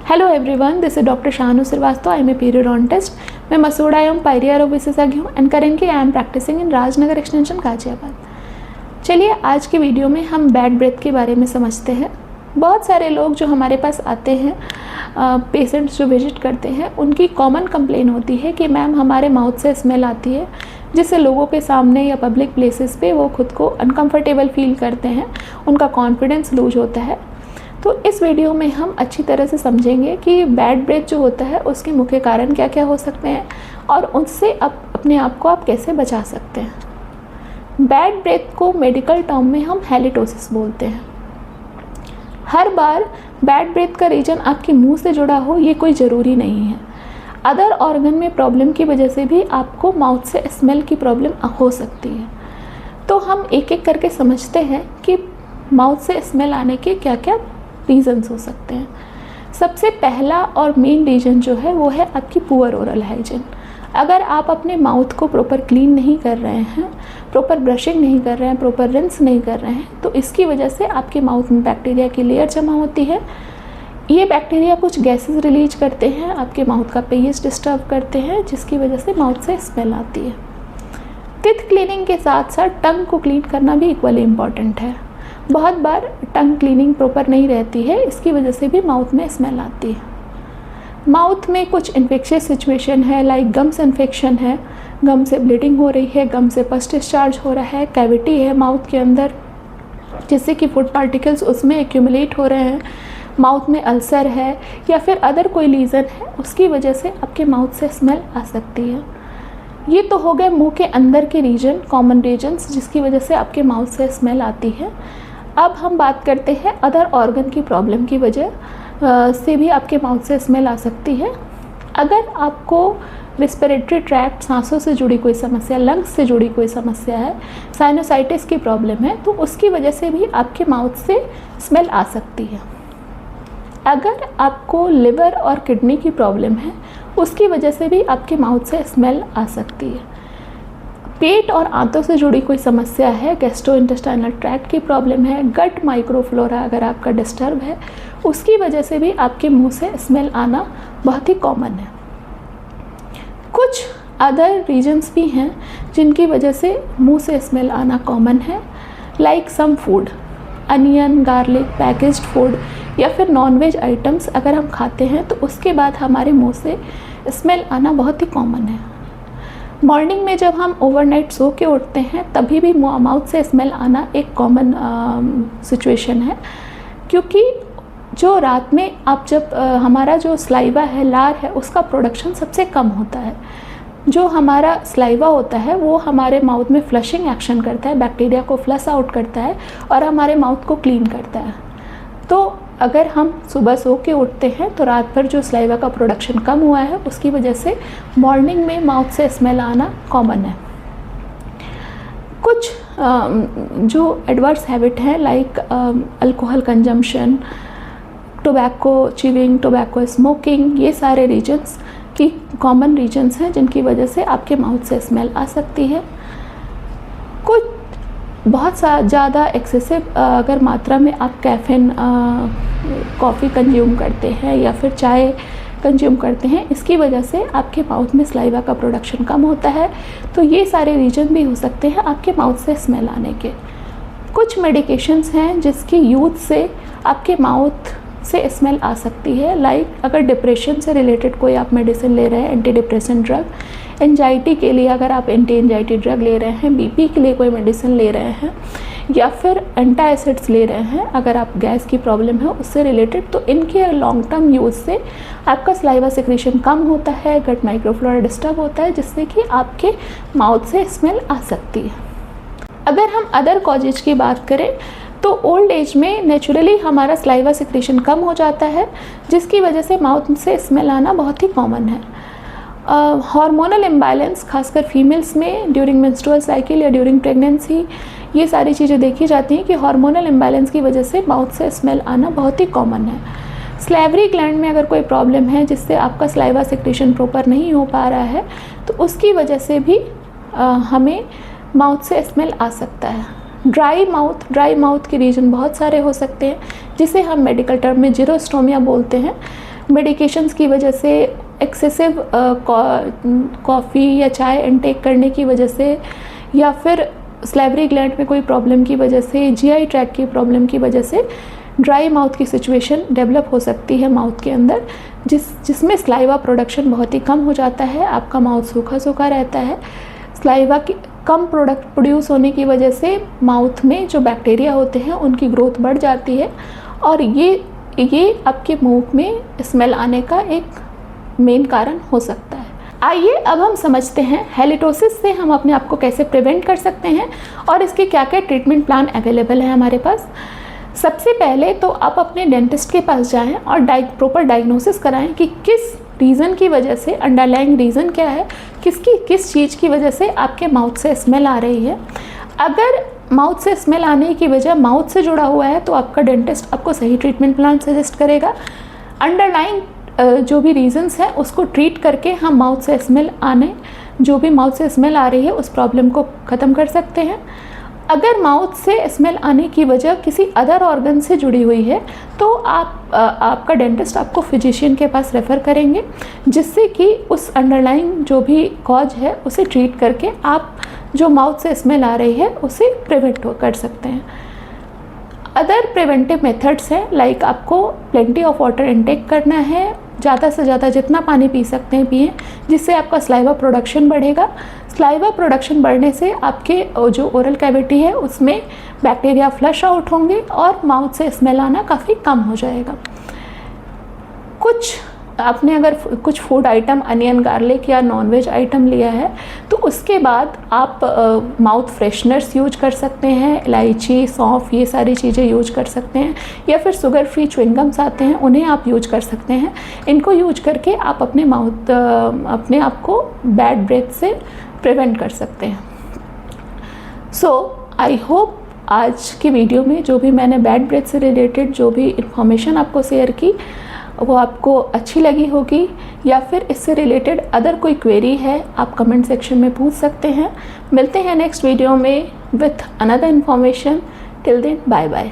Hello everyone, this is doctor Shanu Srivastava. I am a periodontist. मैं मसूड़ा एवं पायरिया रोग विशेषज्ञ हूँ and currently I am practising in Rajnagar extension Ghaziabad. चलिए आज की वीडियो में हम बैड ब्रेथ के बारे में समझते हैं। बहुत सारे लोग जो हमारे पास आते हैं, पेशेंट्स जो विजिट करते हैं, उनकी कॉमन कंप्लेन होती है कि मैम हमारे माउथ से स्मेल आती है, जिससे लोगों के सामने या पब्लिक प्लेसेस पे वो खुद को अनकंफर्टेबल फील करते हैं, उनका कॉन्फिडेंस लूज होता है। तो इस वीडियो में हम अच्छी तरह से समझेंगे कि बैड ब्रेथ जो होता है उसके मुख्य कारण क्या क्या हो सकते हैं और उससे अपने आप को आप कैसे बचा सकते हैं। बैड ब्रेथ को मेडिकल टर्म में हम हैलिटोसिस बोलते हैं। हर बार बैड ब्रेथ का रीजन आपके मुंह से जुड़ा हो ये कोई ज़रूरी नहीं है। अदर ऑर्गन में प्रॉब्लम की वजह से भी आपको माउथ से स्मेल की प्रॉब्लम हो सकती है। तो हम एक एक करके समझते हैं कि माउथ से स्मेल आने के क्या क्या रीज़न्स हो सकते हैं। सबसे पहला और मेन रीज़न जो है वो है आपकी पुअर ओरल हाइजीन। अगर आप अपने माउथ को प्रॉपर क्लीन नहीं कर रहे हैं, प्रॉपर ब्रशिंग नहीं कर रहे हैं, प्रॉपर रिंस नहीं कर रहे हैं, तो इसकी वजह से आपके माउथ में बैक्टीरिया की लेयर जमा होती है। ये बैक्टीरिया कुछ गैसेस रिलीज करते हैं, आपके माउथ का पीएच डिस्टर्ब करते हैं, जिसकी वजह से माउथ से स्मेल आती है। टीथ क्लीनिंग के साथ साथ टंग को क्लीन करना भी इक्वली इम्पॉर्टेंट है। बहुत बार टंग क्लीनिंग प्रॉपर नहीं रहती है, इसकी वजह से भी माउथ में स्मेल आती है। माउथ में कुछ इन्फेक्शियस सिचुएशन है, लाइक गम्स इन्फेक्शन है, गम से ब्लीडिंग हो रही है, गम से पस डिस्चार्ज हो रहा है, कैविटी है माउथ के अंदर जिससे कि फूड पार्टिकल्स उसमें एक्यूमुलेट हो रहे हैं, माउथ में अल्सर है या फिर अदर कोई लीज़न है, उसकी वजह से आपके माउथ से स्मेल आ सकती है। ये तो हो गए मुंह के अंदर के रीजन, कॉमन रीजन्स जिसकी वजह से आपके माउथ से स्मेल आती है। अब हम बात करते हैं अदर ऑर्गन की प्रॉब्लम की वजह से भी आपके माउथ से स्मेल आ सकती है। अगर आपको रेस्पिरेटरी ट्रैक्ट, सांसों से जुड़ी कोई समस्या, लंग्स से जुड़ी कोई समस्या है, साइनोसाइटिस की प्रॉब्लम है, तो उसकी वजह से भी आपके माउथ से स्मेल आ सकती है। अगर आपको लिवर और किडनी की प्रॉब्लम है, उसकी वजह से भी आपके माउथ से स्मेल आ सकती है। पेट और आंतों से जुड़ी कोई समस्या है, गैस्ट्रोइंटेस्टाइनल ट्रैक्ट की प्रॉब्लम है, गट माइक्रोफ्लोरा अगर आपका डिस्टर्ब है, उसकी वजह से भी आपके मुंह से स्मेल आना बहुत ही कॉमन है। कुछ अदर रीजन्स भी हैं जिनकी वजह से मुंह से स्मेल आना कॉमन है, like some food, onion, garlic, packaged food या फिर नॉनवेज आइटम्स अगर हम खाते हैं तो उसके बाद हमारे मुंह से स्मेल आना बहुत ही कॉमन है। मॉर्निंग में जब हम ओवरनाइट सो के उठते हैं तभी भी माउथ से स्मेल आना एक कॉमन सिचुएशन है, क्योंकि जो रात में आप जब हमारा जो स्लाइवा है, लार है, उसका प्रोडक्शन सबसे कम होता है। जो हमारा स्लाइवा होता है वो हमारे माउथ में फ्लशिंग एक्शन करता है, बैक्टीरिया को फ्लश आउट करता है और हमारे माउथ को क्लीन करता है। तो अगर हम सुबह सो के उठते हैं तो रात भर जो स्लाइवा का प्रोडक्शन कम हुआ है, उसकी वजह से मॉर्निंग में माउथ से स्मेल आना कॉमन है। कुछ जो एडवर्स हैबिट है, like alcohol consumption, tobacco chewing, tobacco smoking, ये सारे रीजन्स की कॉमन रीजन्स हैं जिनकी वजह से आपके माउथ से स्मेल आ सकती है। कुछ बहुत ज़्यादा एक्सेसिव अगर मात्रा में आप कैफ़ीन, कॉफ़ी कंज्यूम करते हैं या फिर चाय कंज्यूम करते हैं, इसकी वजह से आपके माउथ में स्लाइवा का प्रोडक्शन कम होता है। तो ये सारे रीजन भी हो सकते हैं आपके माउथ से स्मेल आने के। कुछ मेडिकेशंस हैं जिसकी यूज़ से आपके माउथ से स्मेल आ सकती है, लाइक अगर डिप्रेशन से रिलेटेड कोई आप मेडिसिन ले रहे हैं, एंटी डिप्रेशन ड्रग, एंजाइटी के लिए अगर आप एंटी एंजाइटी ड्रग ले रहे हैं, बीपी के लिए कोई मेडिसिन ले रहे हैं या फिर एंटासिड्स ले रहे हैं, अगर आप गैस की प्रॉब्लम है उससे रिलेटेड, तो इनके लॉन्ग टर्म यूज़ से आपका स्लाइवा सिक्रीशन कम होता है, गट माइक्रोफ्लोरा डिस्टर्ब होता है, जिससे कि आपके माउथ से स्मेल आ सकती है। अगर हम अदर कॉजेज की बात करें तो ओल्ड एज में नेचुरली हमारा स्लाइवा सिक्रीशन कम हो जाता है, जिसकी वजह से माउथ से स्मेल आना बहुत ही कॉमन है। हार्मोनल इम्बैलेंस, खासकर फीमेल्स में ड्यूरिंग मेंस्ट्रुअल साइकिल या ड्यूरिंग प्रेगनेंसी, ये सारी चीज़ें देखी जाती हैं कि हार्मोनल इम्बैलेंस की वजह से माउथ से स्मेल आना बहुत ही कॉमन है। स्लेवरी ग्लैंड में अगर कोई प्रॉब्लम है जिससे आपका स्लाइवा सिक्रीशन प्रॉपर नहीं हो पा रहा है, तो उसकी वजह से भी हमें माउथ से स्मेल आ सकता है। ड्राई माउथ के रीजन बहुत सारे हो सकते हैं, जिसे हम मेडिकल टर्म में जीरोस्टोमिया बोलते हैं। मेडिकेशंस की वजह से, एक्सेसिव कॉफ़ी या चाय इनटेक करने की वजह से, या फिर सलेवरी ग्लैंड में कोई प्रॉब्लम की वजह से, जीआई ट्रैक्ट की प्रॉब्लम की वजह से ड्राई माउथ की सिचुएशन डेवलप हो सकती है माउथ के अंदर, जिसमें स्लाइवा प्रोडक्शन बहुत ही कम हो जाता है, आपका माउथ सूखा सूखा रहता है। स्लाइवा की कम प्रोडक्ट प्रोड्यूस होने की वजह से माउथ में जो बैक्टीरिया होते हैं उनकी ग्रोथ बढ़ जाती है, और ये आपके मुंह में स्मेल आने का एक मेन कारण हो सकता है। आइए अब हम समझते हैं हैलिटोसिस से हम अपने आप को कैसे प्रिवेंट कर सकते हैं और इसके क्या क्या ट्रीटमेंट प्लान अवेलेबल है हमारे पास। सबसे पहले तो आप अपने डेंटिस्ट के पास जाएं और प्रॉपर डायग्नोसिस कराएं कि किस रीज़न की वजह से, अंडरलाइंग रीज़न क्या है, किस चीज़ की वजह से आपके माउथ से स्मेल आ रही है। अगर माउथ से स्मेल आने की वजह माउथ से जुड़ा हुआ है तो आपका डेंटिस्ट आपको सही ट्रीटमेंट प्लान सजेस्ट करेगा। अंडरलाइंग जो भी रीज़न्स हैं उसको ट्रीट करके हम माउथ से स्मेल आ रही है उस प्रॉब्लम को ख़त्म कर सकते हैं। अगर माउथ से स्मेल आने की वजह किसी अदर ऑर्गन से जुड़ी हुई है तो आपका डेंटिस्ट आपको फिजिशियन के पास रेफ़र करेंगे, जिससे कि उस अंडरलाइंग जो भी कॉज है उसे ट्रीट करके आप जो माउथ से स्मेल आ रही है उसे प्रिवेंट कर सकते हैं। अदर प्रिवेंटिव मेथड्स हैं, लाइक आपको प्लेंटी ऑफ वाटर इनटेक करना है, ज़्यादा से ज़्यादा जितना पानी पी सकते हैं पिएं, जिससे आपका स्लाइवा प्रोडक्शन बढ़ेगा। स्लाइवा प्रोडक्शन बढ़ने से आपके जो ओरल कैविटी है उसमें बैक्टीरिया फ्लश आउट होंगे और माउथ से स्मेल आना काफ़ी कम हो जाएगा। आपने अगर कुछ फूड आइटम, अनियन, गार्लिक या नॉनवेज आइटम लिया है तो उसके बाद आप माउथ फ्रेशनर्स यूज कर सकते हैं, इलायची, सौंफ, ये सारी चीज़ें यूज कर सकते हैं, या फिर शुगर फ्री च्युइंगम्स आते हैं उन्हें आप यूज कर सकते हैं। इनको यूज करके आप अपने आप को बैड ब्रेथ से प्रिवेंट कर सकते हैं। सो आई होप आज की वीडियो में जो भी मैंने बैड ब्रेथ से रिलेटेड जो भी इंफॉर्मेशन आपको शेयर की वो आपको अच्छी लगी होगी, या फिर इससे रिलेटेड अदर कोई क्वेरी है आप कमेंट सेक्शन में पूछ सकते हैं। मिलते हैं नेक्स्ट वीडियो में with another information. Till then bye bye.